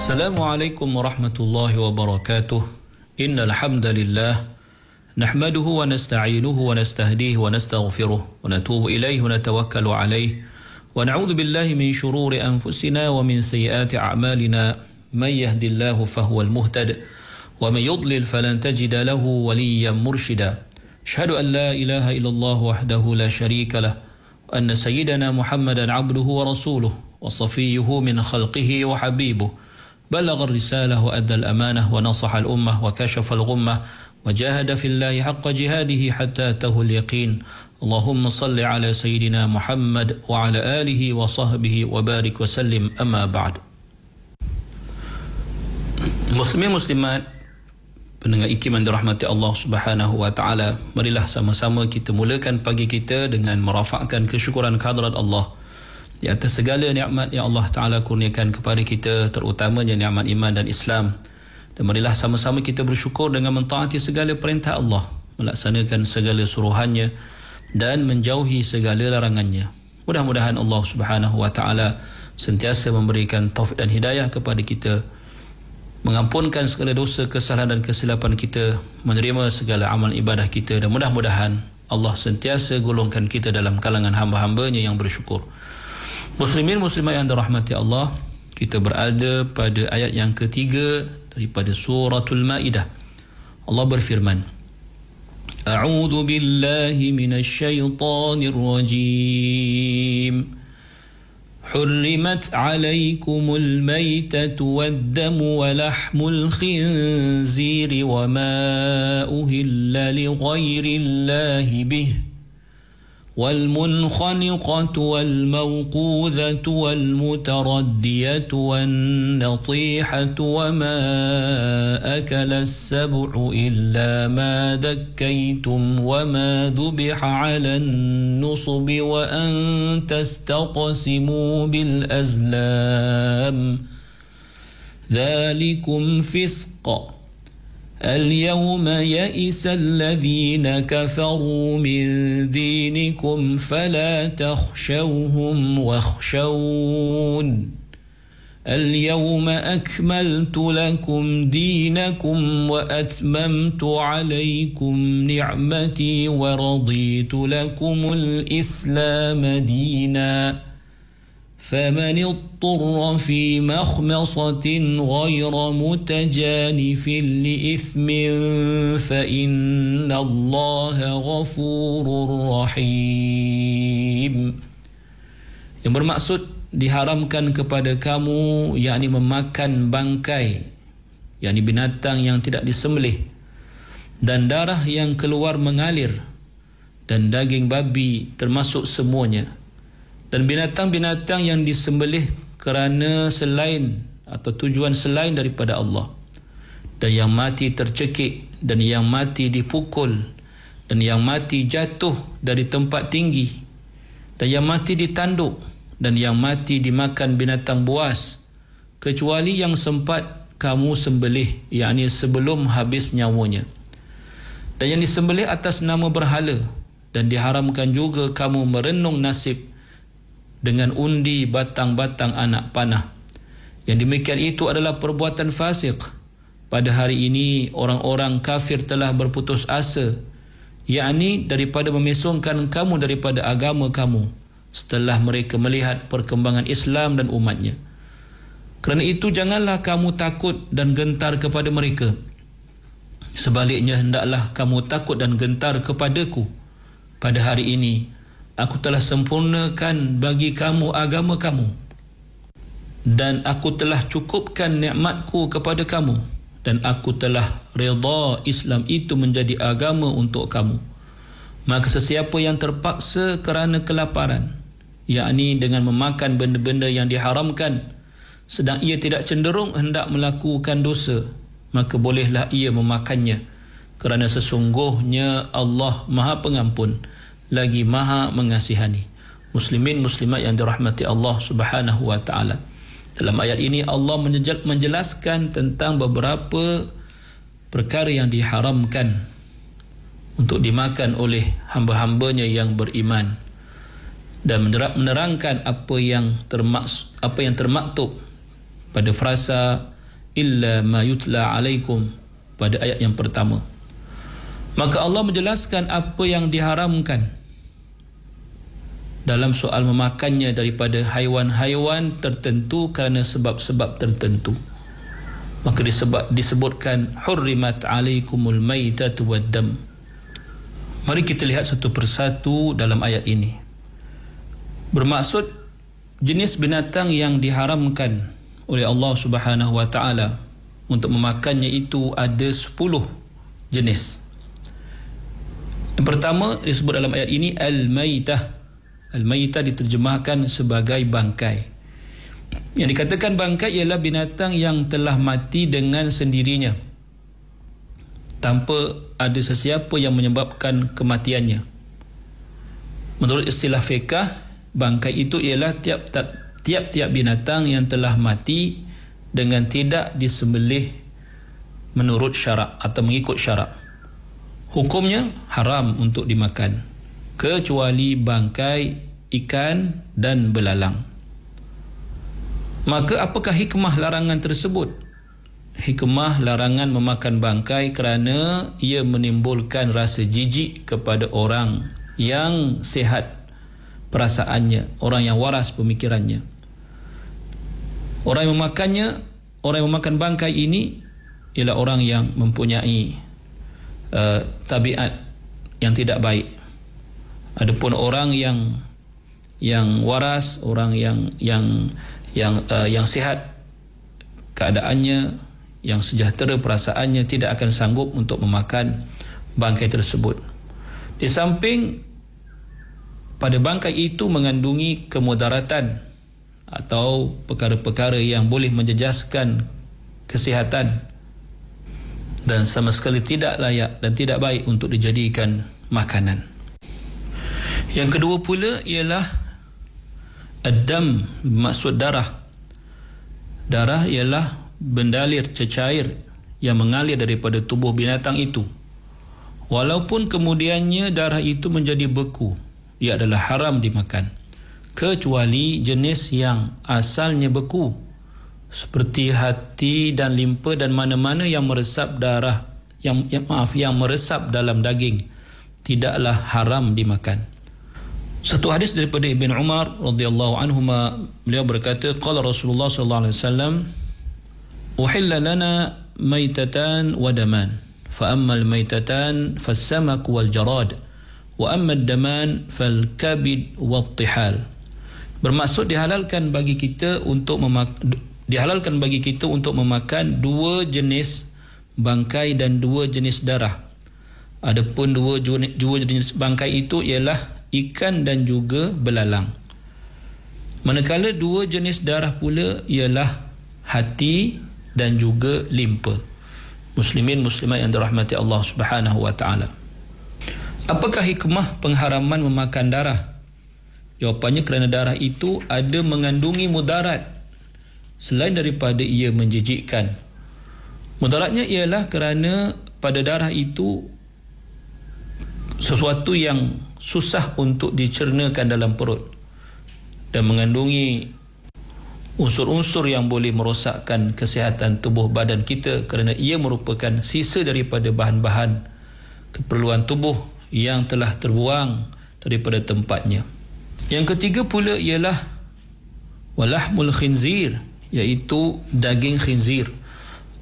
Assalamualaikum warahmatullahi wabarakatuh. Innal hamdalillah nahmaduhu wa nasta'inuhu wa nastahdihi wa nastaghfiruh wa natubu ilaihi wa natawakkalu alaihi wa na'udzu billahi min shururi anfusina wa min sayyiati a'malina man yahdihillahu fahuwal muhtad wa man yudlil falan tajida lahu waliyyan murshida. Asyhadu an la ilaha illallah wahdahu la syarika lah wa anna sayyidana Muhammadan 'abduhu wa rasuluh wa safiyyuhu min khalqihi wa habibuh. بلغ الرسالة وأدى الأمانة ونصح الأمة وكشف الغمة وجاهد في الله حق جهاده حتى أتاه اليقين. اللهم صل على سيدنا محمد وعلى آله وصحبه وبارك وسلم. أما بعد. Muslimin muslimat pendengar IKIM yang dirahmati Allah Subhanahu wa taala, marilah sama-sama kita mulakan pagi kita dengan merafakkan kesyukuran kehadrat Allah di atas segala nikmat yang Allah Ta'ala kurniakan kepada kita, terutamanya nikmat iman dan Islam. Dan marilah sama-sama kita bersyukur dengan mentaati segala perintah Allah, melaksanakan segala suruhannya dan menjauhi segala larangannya. Mudah-mudahan Allah Subhanahu wa Ta'ala sentiasa memberikan taufik dan hidayah kepada kita, mengampunkan segala dosa, kesalahan dan kesilapan kita, menerima segala amal ibadah kita, dan mudah-mudahan Allah sentiasa golongkan kita dalam kalangan hamba-hambanya yang bersyukur. Muslimin muslimat yang dirahmati Allah, kita berada pada ayat yang ketiga daripada suratul Maidah. Allah berfirman, A'udzu billahi minasy syaithanir rajim. Hurrimat 'alaikumul maitatu wad-damu wa lahmul khinziri wa ma uhilla li ghairillahi bihi والمنخنقة والموقوذة والمتردية والنطيحة وما أكل السبع إلا ما ذكيتم وما ذبح على النصب وأن تستقسموا بالأزلام ذلكم فسق. اليوم يئس الذين كفروا من دينكم فلا تخشوهم واخشون اليوم أكملت لكم دينكم وأتممت عليكم نعمتي ورضيت لكم الإسلام دينا فمن اضطر في مخمصة غير متجانف لإثم فإن الله غفور رحيم. Yang bermaksud diharamkan kepada kamu, yakni memakan bangkai, yakni binatang yang tidak disembelih, dan darah yang keluar mengalir, dan daging babi termasuk semuanya, dan binatang-binatang yang disembelih kerana selain atau tujuan selain daripada Allah, dan yang mati tercekik, dan yang mati dipukul, dan yang mati jatuh dari tempat tinggi, dan yang mati ditanduk, dan yang mati dimakan binatang buas, kecuali yang sempat kamu sembelih, yakni sebelum habis nyawanya, dan yang disembelih atas nama berhala. Dan diharamkan juga kamu merenung nasib dengan undi batang-batang anak panah. Yang demikian itu adalah perbuatan fasik. Pada hari ini orang-orang kafir telah berputus asa, yakni daripada memesongkan kamu daripada agama kamu setelah mereka melihat perkembangan Islam dan umatnya. Kerana itu janganlah kamu takut dan gentar kepada mereka. Sebaliknya hendaklah kamu takut dan gentar kepadaku. Pada hari ini aku telah sempurnakan bagi kamu agama kamu, dan aku telah cukupkan nikmatku kepada kamu, dan aku telah redha Islam itu menjadi agama untuk kamu. Maka sesiapa yang terpaksa kerana kelaparan, yakni dengan memakan benda-benda yang diharamkan, sedang ia tidak cenderung hendak melakukan dosa, maka bolehlah ia memakannya, kerana sesungguhnya Allah Maha Pengampun lagi Maha Mengasihani. Muslimin muslimat yang dirahmati Allah Subhanahu wa taala, dalam ayat ini Allah menjelaskan tentang beberapa perkara yang diharamkan untuk dimakan oleh hamba-hambanya yang beriman, dan menerangkan apa yang termaktub pada frasa illa ma yutla alaikum pada ayat yang pertama. Maka Allah menjelaskan apa yang diharamkan dalam soal memakannya daripada haiwan-haiwan tertentu kerana sebab-sebab tertentu. Maka disebutkan hurrimat alaikumul maitatu waddam. Mari kita lihat satu persatu dalam ayat ini. Bermaksud jenis binatang yang diharamkan oleh Allah Subhanahu wa taala untuk memakannya itu ada 10 jenis. Yang pertama disebut dalam ayat ini al-maitah. Al-maitah diterjemahkan sebagai bangkai. Yang dikatakan bangkai ialah binatang yang telah mati dengan sendirinya tanpa ada sesiapa yang menyebabkan kematiannya. Menurut istilah fiqh, bangkai itu ialah tiap-tiap binatang yang telah mati dengan tidak disembelih menurut syarak atau mengikut syarak. Hukumnya haram untuk dimakan kecuali bangkai ikan dan belalang. Maka apakah hikmah larangan tersebut? Hikmah larangan memakan bangkai kerana ia menimbulkan rasa jijik kepada orang yang sihat perasaannya, orang yang waras pemikirannya. Orang yang memakan bangkai ini ialah orang yang mempunyai tabiat yang tidak baik. Adapun orang yang waras, orang yang sihat keadaannya, yang sejahtera perasaannya, tidak akan sanggup untuk memakan bangkai tersebut. Di samping pada bangkai itu mengandungi kemudaratan atau perkara-perkara yang boleh menjejaskan kesihatan dan sama sekali tidak layak dan tidak baik untuk dijadikan makanan. Yang kedua pula ialah ad-dam, maksud darah. Darah ialah bendalir cecair yang mengalir daripada tubuh binatang itu. Walaupun kemudiannya darah itu menjadi beku, ia adalah haram dimakan kecuali jenis yang asalnya beku seperti hati dan limpa dan mana-mana yang meresap darah yang meresap dalam daging tidaklah haram dimakan. Satu hadis daripada Ibn Umar radhiyallahu anhuma, beliau berkata, qala Rasulullah sallallahu alaihi wasallam, uhilla lana maitatan wa daman, fa ammal maitatan fas-samak wal jarad wa amma ad-daman fal kabid wat tihal. Bermaksud dihalalkan bagi kita untuk memakan dua jenis bangkai dan dua jenis darah. Adapun dua jenis bangkai itu ialah ikan dan juga belalang. Manakala dua jenis darah pula ialah hati dan juga limpa. Muslimin muslimat yang dirahmati Allah Subhanahu wa taala. Apakah hikmah pengharaman memakan darah? Jawapannya kerana darah itu ada mengandungi mudarat selain daripada ia menjijikkan. Mudaratnya ialah kerana pada darah itu sesuatu yang susah untuk dicernakan dalam perut dan mengandungi unsur-unsur yang boleh merosakkan kesihatan tubuh badan kita kerana ia merupakan sisa daripada bahan-bahan keperluan tubuh yang telah terbuang daripada tempatnya. Yang ketiga pula ialah walahmul khinzir, iaitu daging khinzir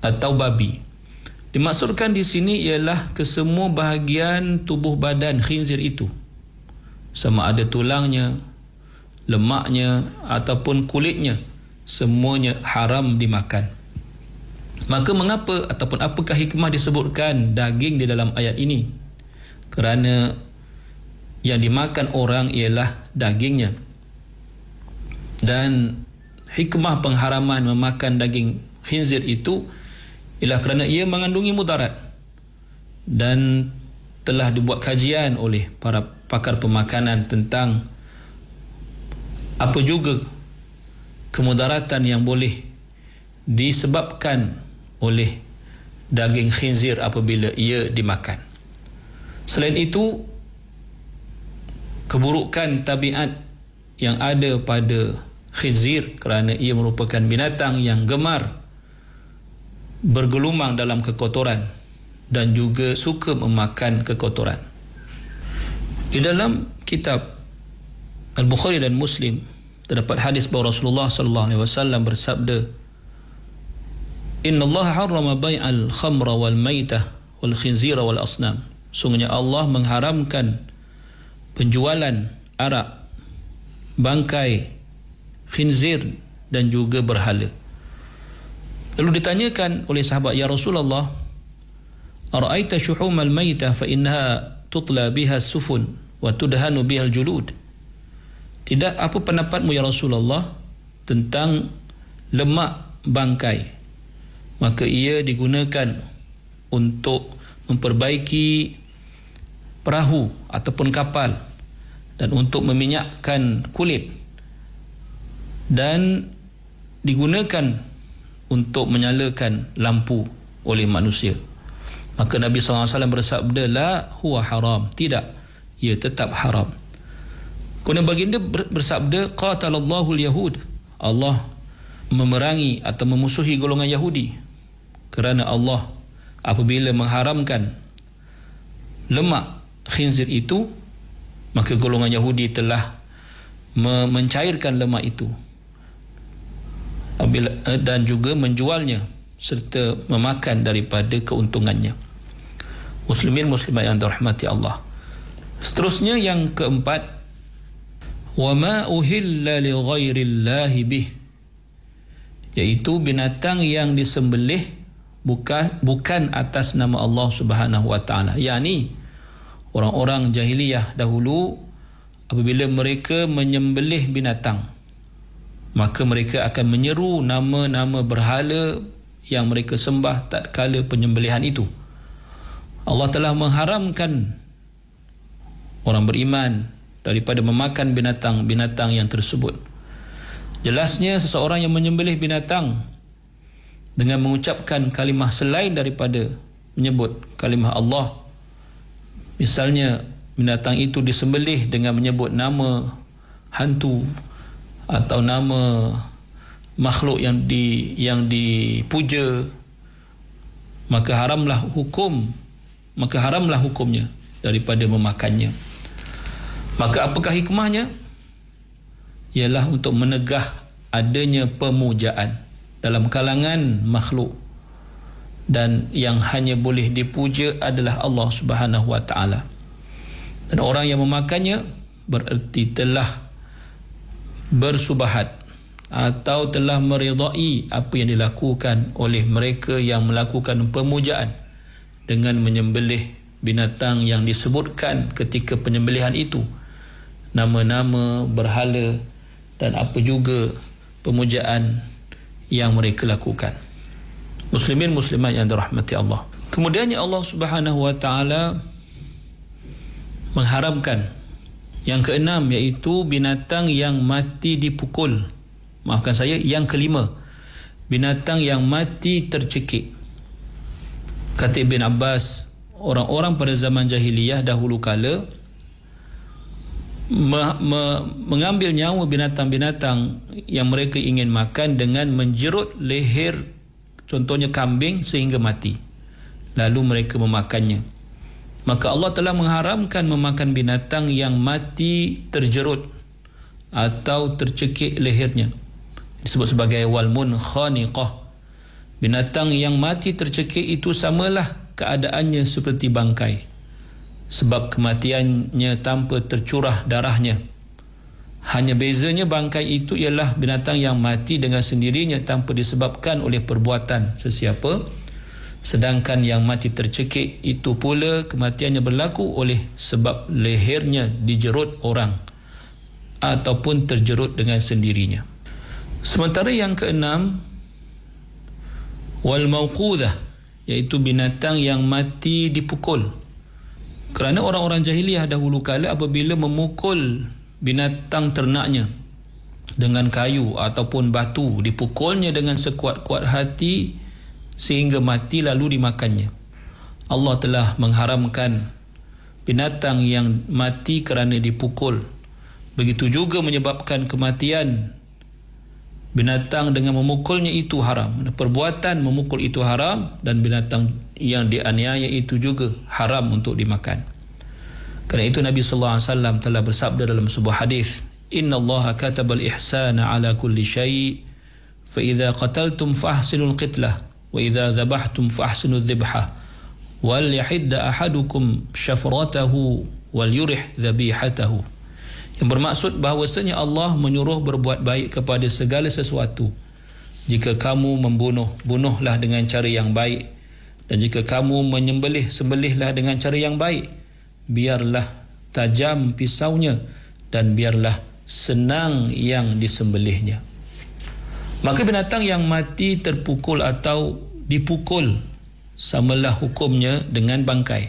atau babi. Dimaksudkan di sini ialah kesemua bahagian tubuh badan khinzir itu, sama ada tulangnya, lemaknya ataupun kulitnya, semuanya haram dimakan. Maka mengapa ataupun apakah hikmah disebutkan daging di dalam ayat ini? Kerana yang dimakan orang ialah dagingnya. Dan hikmah pengharaman memakan daging khinzir itu ialah kerana ia mengandungi mudarat, dan telah dibuat kajian oleh para pakar pemakanan tentang apa juga kemudaratan yang boleh disebabkan oleh daging khinzir apabila ia dimakan. Selain itu, keburukan tabiat yang ada pada khinzir kerana ia merupakan binatang yang gemar bergelumang dalam kekotoran dan juga suka memakan kekotoran. Di dalam kitab Al-Bukhari dan Muslim terdapat hadis bahawa Rasulullah sallallahu alaihi wasallam bersabda, "Inna Allah harrama bai'al khamra wal maitah wal khinzira wal asnam." Sungguhnya Allah mengharamkan penjualan arak, bangkai, khinzir dan juga berhala. Lalu ditanyakan oleh sahabat, "Ya Rasulullah, ara'aita syuhumal maitah fa innaha tutla biha sufun wa tudhanu biha al-julud?" Tidak, apa pendapatmu ya Rasulullah tentang lemak bangkai? Maka ia digunakan untuk memperbaiki perahu ataupun kapal dan untuk meminyakkan kulit dan digunakan untuk menyalakan lampu oleh manusia. Maka Nabi SAW bersabda, "La huwa haram." Tidak, ia tetap haram. Kemudian baginda bersabda, "Qatalallahu al-yahud." Allah memerangi atau memusuhi golongan Yahudi, kerana Allah apabila mengharamkan lemak khinzir itu, maka golongan Yahudi telah mencairkan lemak itu dan juga menjualnya serta memakan daripada keuntungannya. Muslimin muslimat yang dirahmati Allah. Seterusnya yang keempat, wa ma uhilla li ghairillahi bih, iaitu binatang yang disembelih bukan atas nama Allah Subhanahu wa taala. Yakni orang-orang jahiliyah dahulu apabila mereka menyembelih binatang, maka mereka akan menyeru nama-nama berhala yang mereka sembah tatkala penyembelihan itu. Allah telah mengharamkan orang beriman daripada memakan binatang-binatang yang tersebut. Jelasnya seseorang yang menyembelih binatang dengan mengucapkan kalimah selain daripada menyebut kalimah Allah, misalnya binatang itu disembelih dengan menyebut nama hantu atau nama makhluk yang dipuja, maka haramlah hukumnya daripada memakannya. Maka apakah hikmahnya? Ialah untuk menegah adanya pemujaan dalam kalangan makhluk, dan yang hanya boleh dipuja adalah Allah Subhanahu wa taala. Dan orang yang memakannya bererti telah bersubahat atau telah meridai apa yang dilakukan oleh mereka yang melakukan pemujaan dengan menyembelih binatang yang disebutkan ketika penyembelihan itu, nama-nama berhala dan apa juga pemujaan yang mereka lakukan. Muslimin muslimat yang dirahmati Allah. Kemudiannya Allah Subhanahu wa taala mengharamkan yang keenam, iaitu binatang yang mati dipukul. Maafkan saya, yang kelima, binatang yang mati tercekik. Kata Ibn Abbas, orang-orang pada zaman jahiliyah dahulu kala mengambil nyawa binatang-binatang yang mereka ingin makan dengan menjerut leher, contohnya kambing, sehingga mati, lalu mereka memakannya. Maka Allah telah mengharamkan memakan binatang yang mati terjerut atau tercekik lehernya, disebut sebagai walmun khaniqah. Binatang yang mati tercekik itu samalah keadaannya seperti bangkai, sebab kematiannya tanpa tercurah darahnya. Hanya bezanya bangkai itu ialah binatang yang mati dengan sendirinya tanpa disebabkan oleh perbuatan sesiapa, sedangkan yang mati tercekik itu pula kematiannya berlaku oleh sebab lehernya dijerut orang ataupun terjerut dengan sendirinya. Sementara yang keenam, wal mauqudah, iaitu binatang yang mati dipukul. Kerana orang-orang jahiliyah dahulu kala apabila memukul binatang ternaknya dengan kayu ataupun batu, dipukulnya dengan sekuat-kuat hati sehingga mati lalu dimakannya. Allah telah mengharamkan binatang yang mati kerana dipukul, begitu juga menyebabkan kematian binatang dengan memukulnya itu haram. Perbuatan memukul itu haram, dan binatang yang dianiaya itu juga haram untuk dimakan. Kerana itu Nabi sallallahu alaihi wasallam telah bersabda dalam sebuah hadis, "Inna Allah katabal ihsana ala kulli syai', fa idza qataltum fa ahsinul qitlah, wa idza dhabhtum fa ahsinudh dhibhah, wal yahidda ahadukum syafratahu wal yurih dhabihatahu." Yang bermaksud bahawasanya Allah menyuruh berbuat baik kepada segala sesuatu. Jika kamu membunuh, bunuhlah dengan cara yang baik, dan jika kamu menyembelih, sembelihlah dengan cara yang baik. Biarlah tajam pisaunya, dan biarlah senang yang disembelihnya. Maka binatang yang mati terpukul atau dipukul, samalah hukumnya dengan bangkai,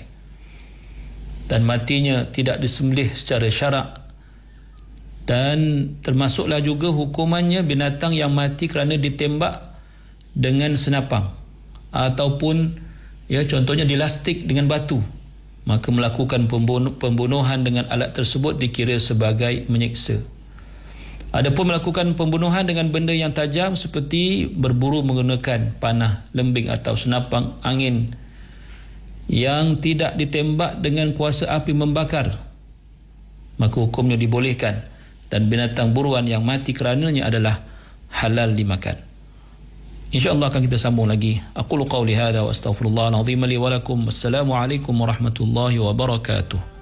dan matinya tidak disembelih secara syarak. Dan termasuklah juga hukumannya binatang yang mati kerana ditembak dengan senapang, ataupun contohnya dilastik dengan batu. Maka melakukan pembunuhan dengan alat tersebut dikira sebagai menyiksa. Adapun melakukan pembunuhan dengan benda yang tajam seperti berburu menggunakan panah, lembing atau senapang angin yang tidak ditembak dengan kuasa api membakar, maka hukumnya dibolehkan, dan binatang buruan yang mati kerananya adalah halal dimakan. InsyaAllah akan kita sambung lagi. Aqulu qawli hadha wa astaghfirullahal azim li wa lakum. Wassalamualaikum warahmatullahi wabarakatuh.